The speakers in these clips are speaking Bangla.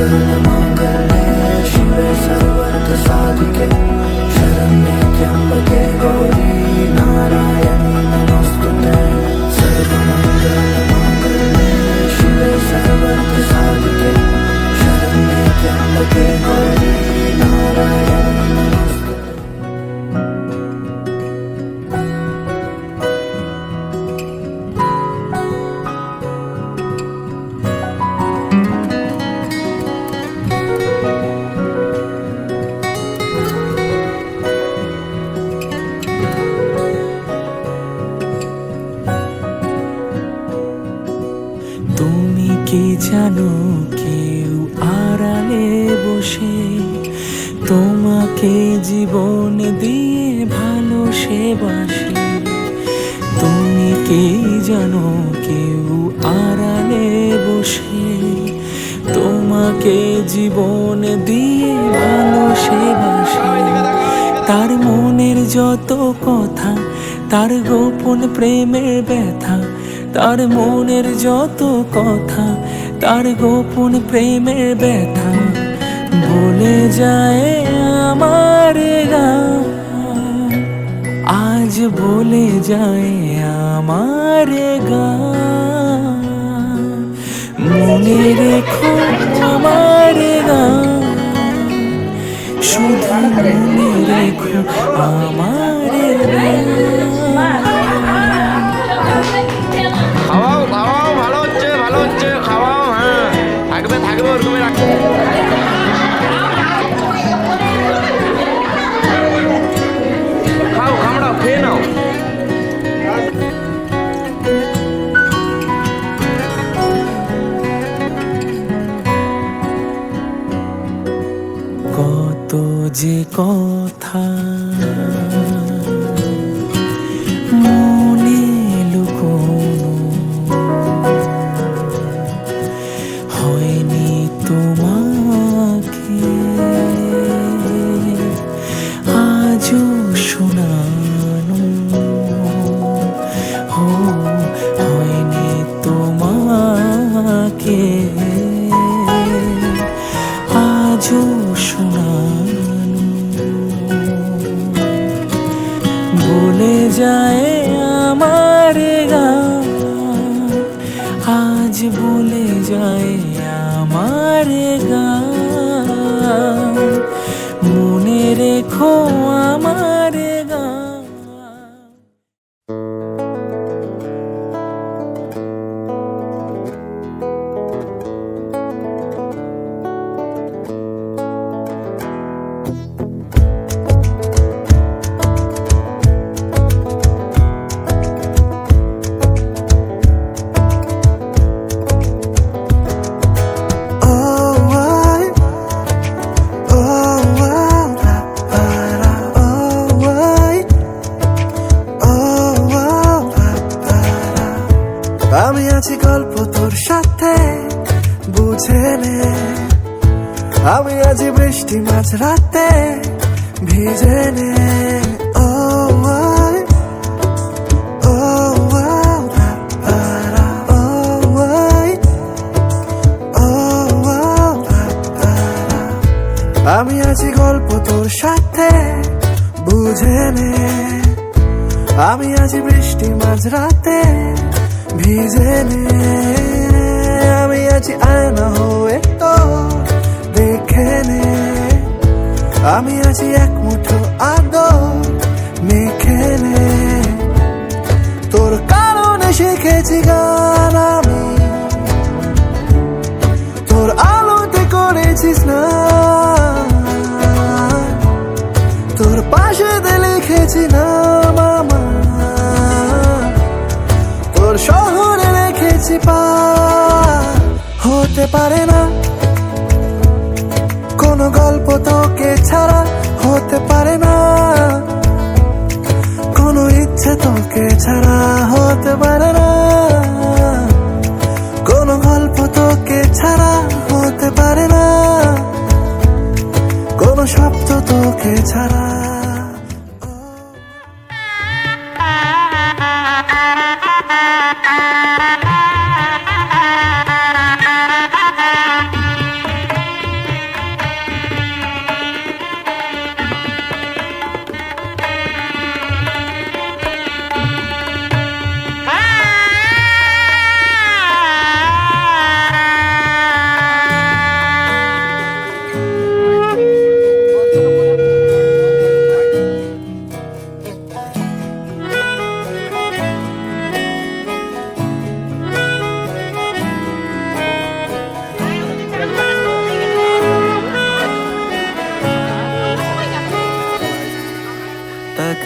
सर्वमङ्गलमाङ्गल्ये शिवे सर्वार्थसाधिके शरण्ये त्र्यम्बके गौरी नारायणी नमोस्तुते सर्वमङ्गलमाङ्गल्ये शिवे सर्वार्थसाधिके शरण्ये त्र्यम्बके गौरी नारायणी नमोस्तुते। তুমি কি জানো কেউ আড়ালে বসে তোমাকে জীবন দিয়ে ভালোবাসে? তুমি কি জানো কেউ আড়ালে বসে তোমাকে জীবন দিয়ে ভালোবাসে? তার মনের যত কথা, তার গোপন প্রেমের ব্যথা, তার মনের যত কথা, তার গোপন প্রেমের ব্যথা বলে যায় আমার গান, আজ বলে যায় আমার গান। মনে রেখো আমার গান, শুধু মনে রেখো আমার গান। খাওয়াও খাওয়াও, ভালো হচ্ছে ভালো হচ্ছে, খাওয়াও। হ্যাঁ থাকবে থাকবে, ওরকমই রাখবে। খাও, কামড়াও, খেয়ে নাও। কত যে কথা মনে লুকোনো, হয়নি তোমাকে আজও শোনানো, হয়নি তোমাকে আজও শোনানো। বলে যায় আমার গান, আজ বলে যায় আমার গান। মনে রেখো আমার গান। আমি আছি গল্প তোর সাথে, বুঝে নে। আমি আছি বৃষ্টি মাঝ রাতে, ভিজে নে। ও আমি আছি গল্প তোর সাথে, বুঝে নে। আমি আছি বৃষ্টি মাঝ রাতে, ভিজে নে। আমি আছি আয়না হয়ে তো দেখে নে। আমি আছি এক মুঠো আদর মেখে নে। তোর কারণে শিখেছি গান আমি, তোর আলোতে করেছিস না। তোর পাশে লিখেছি না মামা, তোর শহরে রেখেছি পা। হতে পারে না কোনো গল্প তোকে ছাড়া, হতে পারে না কোনো ইচ্ছে তোকে ছাড়া, হতে পারে না কোনো গল্প তোকে ছাড়া, হতে পারে না কোনো শব্দ তোকে ছাড়া।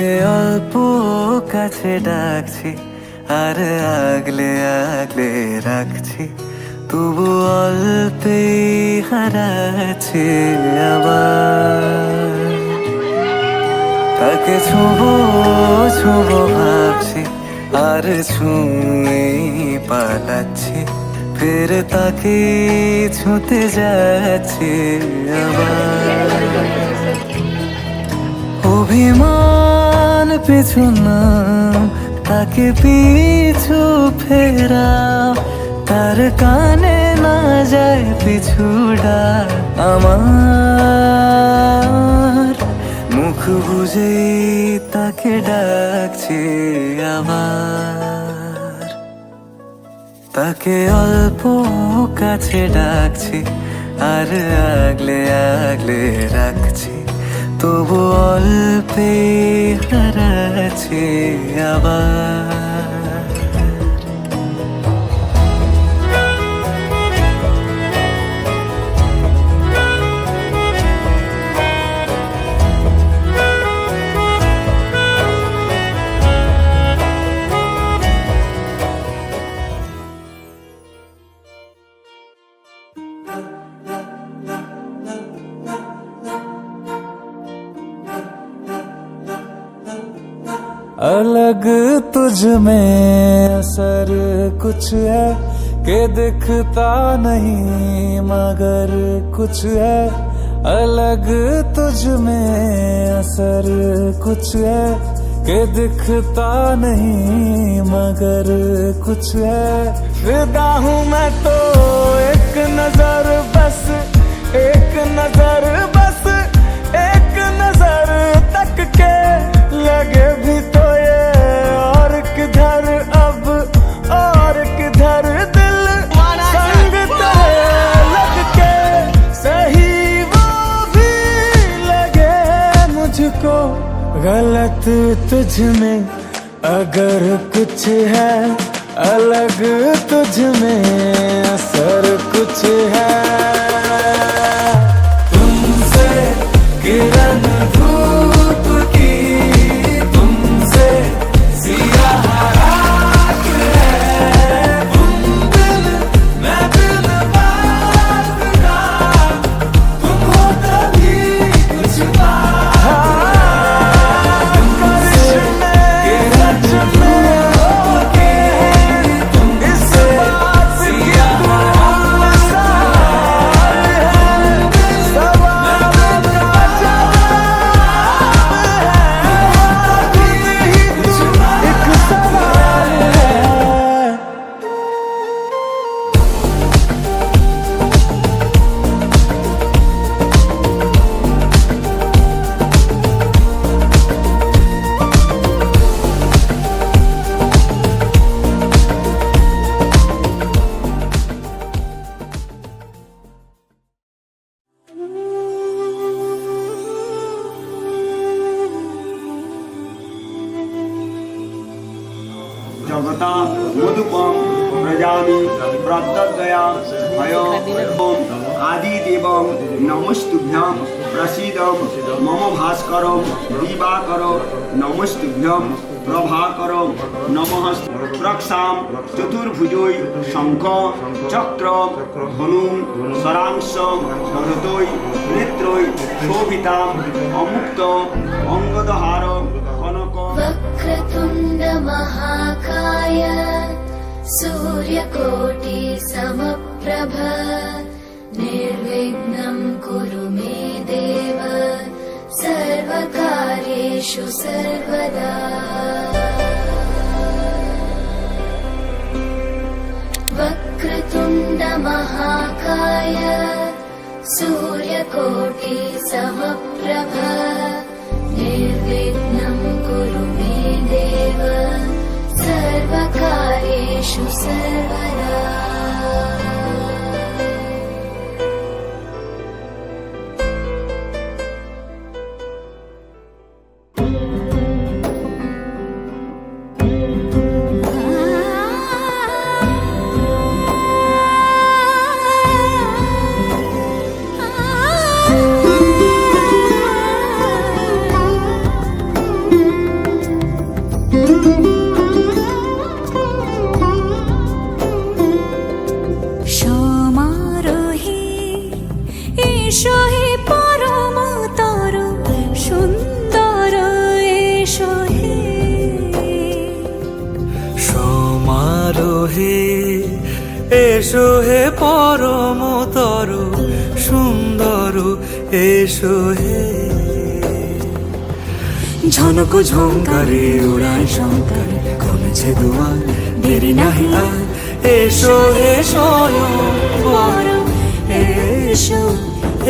তাকে অল্প কাছে ডাকছি আর আগলে আগলে রাখছি, তবু অল্পে হারাচ্ছে আবার। তাকে ছোঁবো ছোঁবো ভাবছি আর ছুঁয়ে পালাচ্ছি, ফের তাকে ছুঁতে যাচ্ছে আবার। অভিমান পিছু নাম, তাকে পিছু ফেরাও, তার কানে না যায় পিছু ডাক আমার। মুখ বুঝে তাকে ডাকছি আবার। তাকে অল্প কাছে ডাকছি আর আগলে আগলে রাখছি, তবু অল্পে হারাচ্ছি আবার। अलग तुझ में असर कुछ है कि दिखता नहीं मगर कुछ है, अलग तुझ में असर कुछ है कि दिखता नहीं मगर कुछ है। फिदा हूँ मैं तो एक नजर बस, एक नजर बस, एक नजर तक के लगे भी तो ये और किधर अब और किधर दिल संग तेरे लग के सही वो भी लगे मुझको। गलत तुझ में अगर कुछ है, अलग तुझ में असर कुछ है। तुमसे किरण धूप की, तुमसे सियाह रात है, तुम दिल मैं दिल बात का, तुम हो तभी कुछ बात। करिश्मे किरण धूप की, तुमसे सियाह रात है, सवाल का जवाब है, एक सवाल है। जगता मधुपम प्रजानि प्रदद्दया भयो आदिदेवं नमस्तुभ्यं प्रसीदं मम भास्करं दिवाकरं नमस्तुभ्यं प्रभाकरं नमः रक्षां चतुर्भुजोय शंख चक्र धनुं सरांशं धृतोय नेत्रोय शोभितां अमुक्त अंगदहारं कनक। वक्रतुण्ड महाकाय सूर्यकोटि समप्रभ निर्विघ्नं कुरु मे देव सर्वकार्येषु सर्वदा। वक्रतुण्ड महाकाय सूर्यकोटि समप्रभ निर्विघ्नं कुरु मे देव सर्वकार्येषु सर्वदा। এসো হে পরমতর সুন্দর এসো হে সমারোহে এসো হে পরমতর সুন্দর এসো হে ঝনক ঝঙ্কারে উড়ায় শঙ্কারে খুলেছে দুয়ার দেরি নাহি আর এসো হে স্বয়ং বর এসো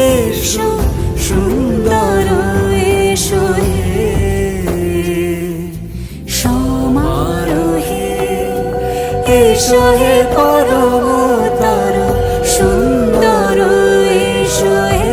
এসো সুন্দর এসো হে সমারোহে এসো হে পরমতর সুন্দর এসো হে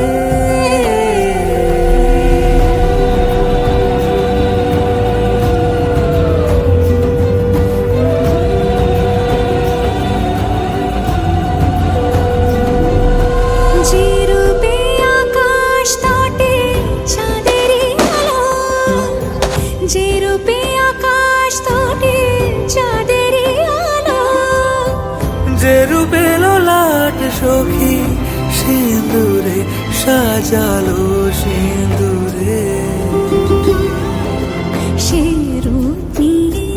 যে রূপে আকাশ তটে চাঁদেরই আলো যে রূপে আকাশ তটে চাঁদেরই আলো যে রূপে ললাট সখী সিঁদুরে সাজালো সিঁদুরে সে রূপ নিয়ে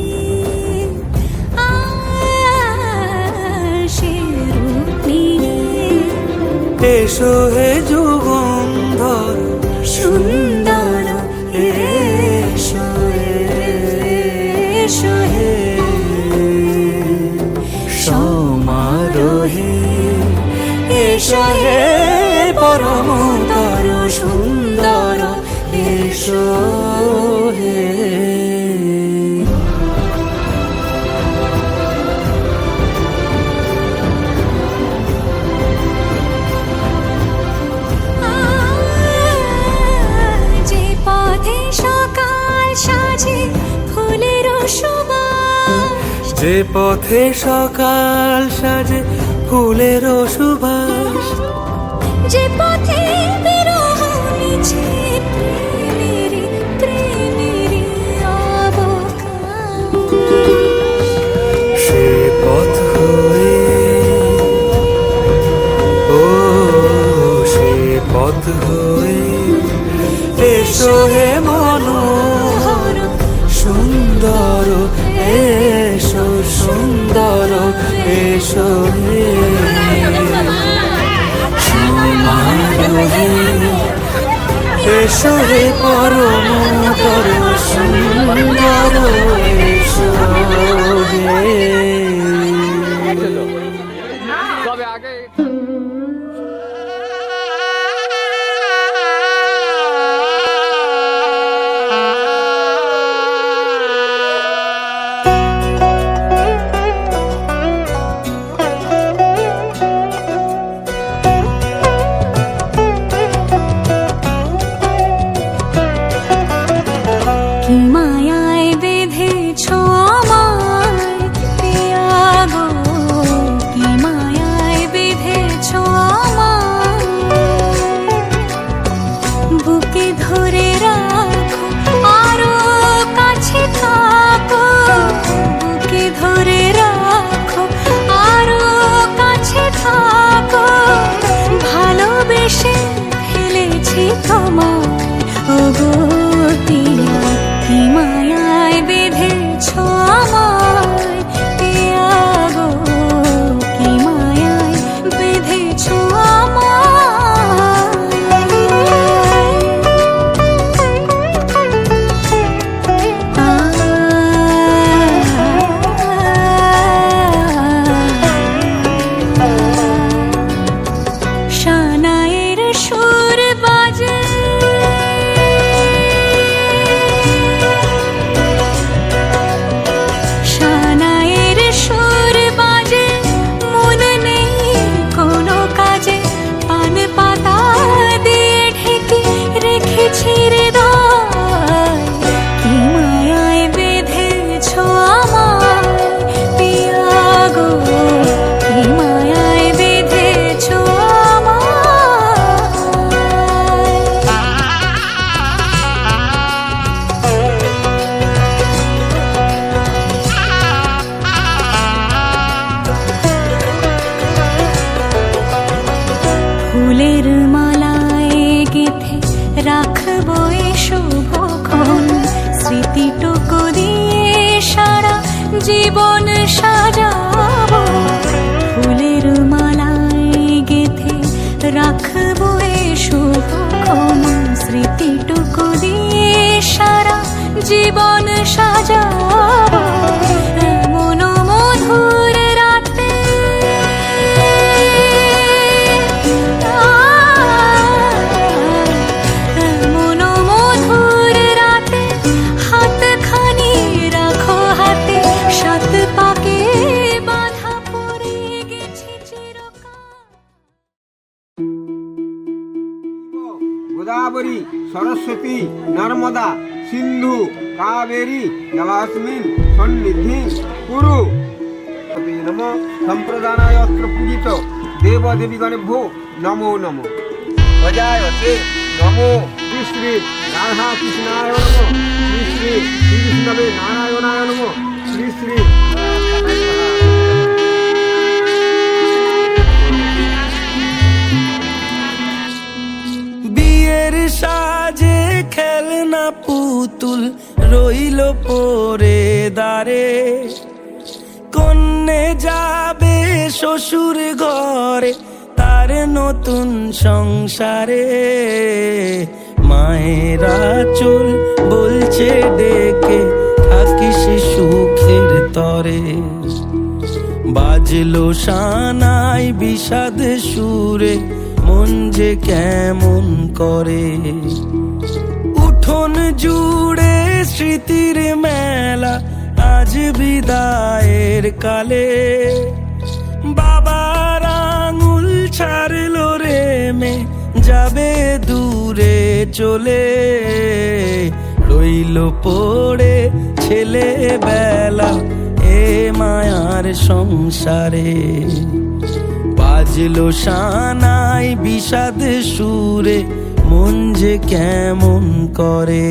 সে রূপ নিয়ে এসো হে যুগন্ধর সুন্দর এসো এসো হে সমারোহে এসো হে পরমতর সুন্দর এসো হে যে পথে সকাল সাজে ফুলের সুবাস যে পথে সকাল সাজে ফুলের সুবাস যে পথে বিরহ মিছে প্রেমেরই প্রেমেরই অবকাশ সে পথ হয়ে ও সে পথ হয়ে এসো হে মনোহর সুন্দর এসো সুন্দর এসো হে সমারোহে এসো হে পরমতর সুন্দর এসো হে কি মায়ায় বেঁধেছ আমায় পিয়া গো কি মায়ায় বেঁধেছ আমায় বুকে ধরে রাখো আরো কাছে থাকো বুকে ধরে রাখো আরো কাছে থাকো ভালোবেসে ফেলেছি তোমায় ওগো পিয়া কি মায়ায় বেঁধেছ আমায় পিয়া গো কি মায়ায় বেঁধেছ শানায়ের সুর বাজে শানায়ের সুর বাজে মন নেই কোনো কাজে পান পাতা দিয়ে ঢেকে রেখেছি হৃদয় কি মায়ায় বেঁধেছ আমায় পিয়া গো কি মায়ায় বেঁধেছ ফুলের মালা জীবন সাজাবো ফুলের মালায় গেথে রাখবো এ শুভক্ষণ স্মৃতিটুকু দিয়ে সারা জীবন সাজাবো এমন মধুর রাতে এমন মধুর রাতে হাতখানি রাখো হাতে সাত পাকে বাঁধা পড়ে গেছে চিরকাল। গোদাবরী সরস্বতী নর্মদা সিন্ধু কাবেরী জলাস্মিন সন্নিধি কুরু নম সম্প্রদানায় অস্ত্র পূজিত দেব দেবীগণেভ্যো নমো নমো অজায়তে নমো শ্রী শ্রী রাধা কৃষ্ণায় নমো শ্রী শ্রী শ্রীকৃষ্ণবে নারায়ণায় নমো শ্রী শ্রী বিয়ের সাজে খেলনা পুতুল রইল পরে দাঁড়ে কন্যে যাবে শ্বশুর ঘরে তার নতুন সংসারে মায়েরা চুল বলছে ডেকে থাকিস সুখের তরে বাজলো সানাই বিষাদ সুরে মন যে কেমন করে উঠোন জুড়ে স্মৃতির মেলা আজ বিদায়ের কালে বাবার আঙুল ছাড়লো রে মে যাবে দূরে চলে রইল পড়ে ছেলেবেলা এ মায়ার সংসারে বাজলো সানাই বিষাদ সুরে মন যে কেমন করে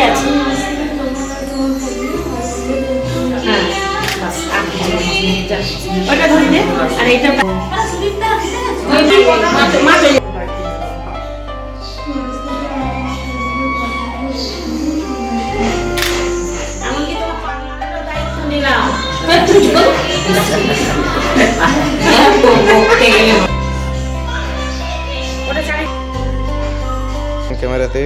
আছে হ্যাঁ বাস, ওটা ধরে দে আর এটা মা চলে এমনকি তোমার পার্লারেরও দায়িত্ব নিলাম ওটা চাই ক্যামেরাতে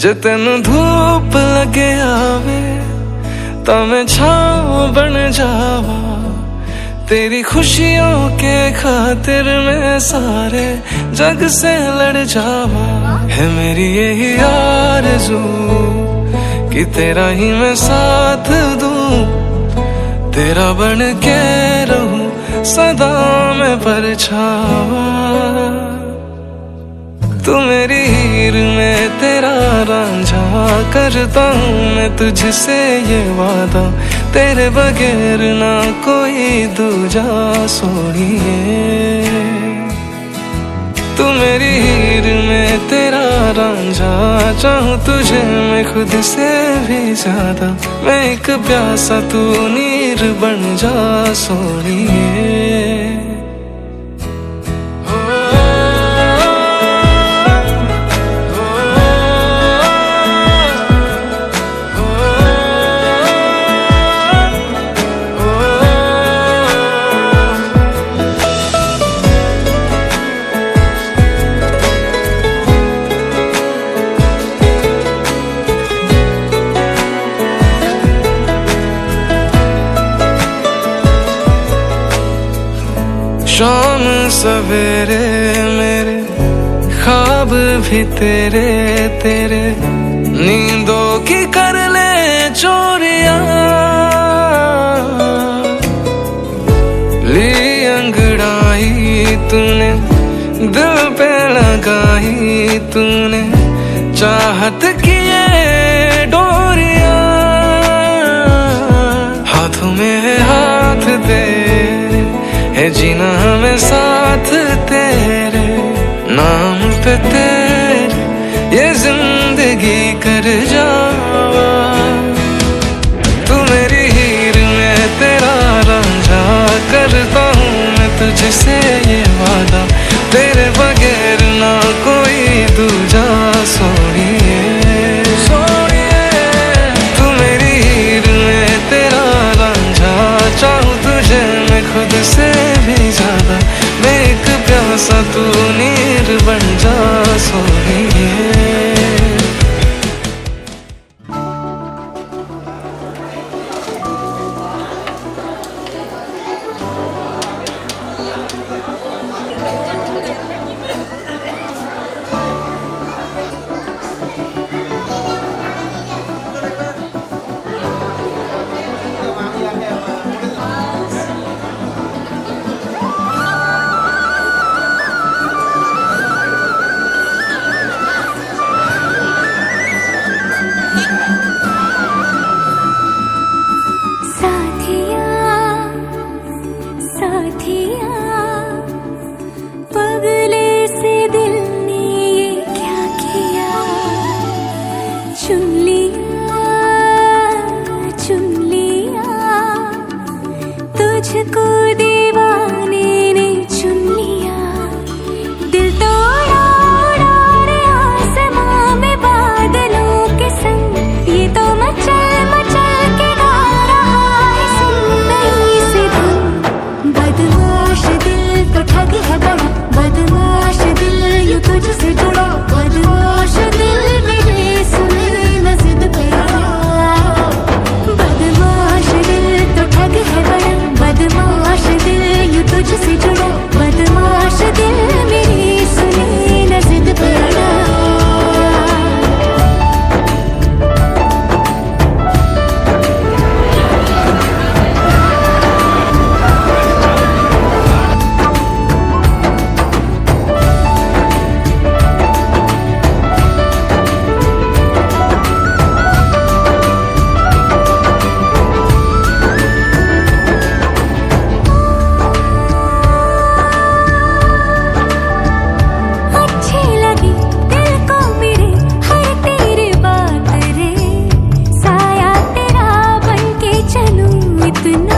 जे तेन धूप लगे आवे तो मैं छाँव बन जावा तेरी खुशियों के खातिर मैं सारे जग से लड़ जावा है मेरी यही आरज़ू कि तेरा ही मैं साथ दूं तेरा बन के रहूं सदा मैं परछावा तू मेरी हीर में तेरा रांझा करता हूँ मैं तुझसे ये वादा तेरे बगैर ना कोई दूजा सोनिए तू मेरी हीर में तेरा रांझा चाहूँ तुझे मैं खुद से भी ज्यादा मैं एक प्यासा तू नीर बन जा सोनिए शाम सवेरे मेरे ख्वाब भी तेरे तेरे नींदों की कर ले चोरियां ली अंगड़ाई तूने दिल पे लगाई तूने चाहत की ये डोरियां हाथों में है हाथ तेरे है जीना हमें साथ तेरे नाम पे तेरे ये जिंदगी कर जावा तू मेरी हीर में तेरा रांझा करता हूँ मैं तुझसे ये वादा तेरे बगैर ना कोई दूजा सोनिए तू मेरी हीर में तेरा रांझा चाहूँ तुझे मैं खुद से भी ज्यादा मैं एक प्यासा तू नीर बन जा सोनिए तुझको दीवाने ने चुन लिया दिल तोड़ा उड़ा रे आसमां में बादलों के संग ये तो मचल मचल के गा रहा है सुंदरी सी धुन बदमाश दिल तो ठग है बड़ा बदमाश दिल यूं तुझसे जुड़ा बदमाश दिल मेरे सुने न जिद पे अड़ा बदमाश दिल तो ठग है बड़ा बदमाश दिल यूं तुझसे जुड़ा बदमाश दिल मेरी सुने न जिद पे अड़ा अच्छी लगी दिल को मेरे हर तेरी बात रे साया तेरा बन के चलूं इतना